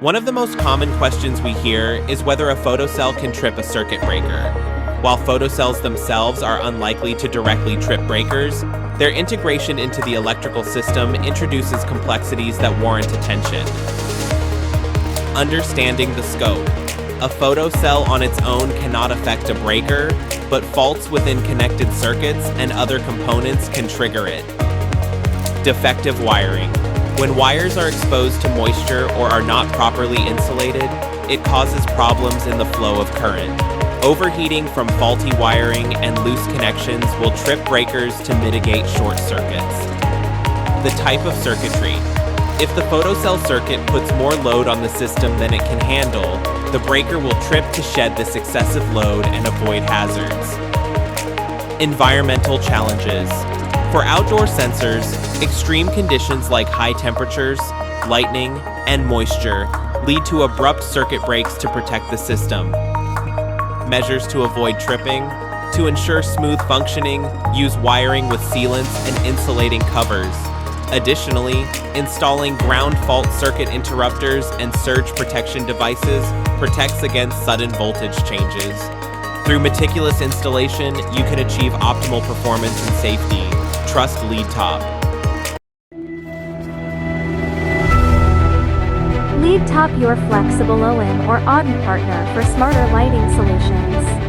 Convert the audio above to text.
One of the most common questions we hear is whether a photocell can trip a circuit breaker. While photocells themselves are unlikely to directly trip breakers, their integration into the electrical system introduces complexities that warrant attention. Understanding the scope. A photocell on its own cannot affect a breaker, but faults within connected circuits and other components can trigger it. Defective wiring. When wires are exposed to moisture or are not properly insulated, it causes problems in the flow of current. Overheating from faulty wiring and loose connections will trip breakers to mitigate short circuits. The type of circuitry. If the photocell circuit puts more load on the system than it can handle, the breaker will trip to shed this excessive load and avoid hazards. Environmental challenges. For outdoor sensors, extreme conditions like high temperatures, lightning, and moisture lead to abrupt circuit breaks to protect the system. Measures to avoid tripping. To ensure smooth functioning, use wiring with sealants and insulating covers. Additionally, installing ground fault circuit interrupters and surge protection devices protects against sudden voltage changes. Through meticulous installation, you can achieve optimal performance and safety. Trust LATAM. LATAM, your flexible OEM or ODM partner for smarter lighting solutions.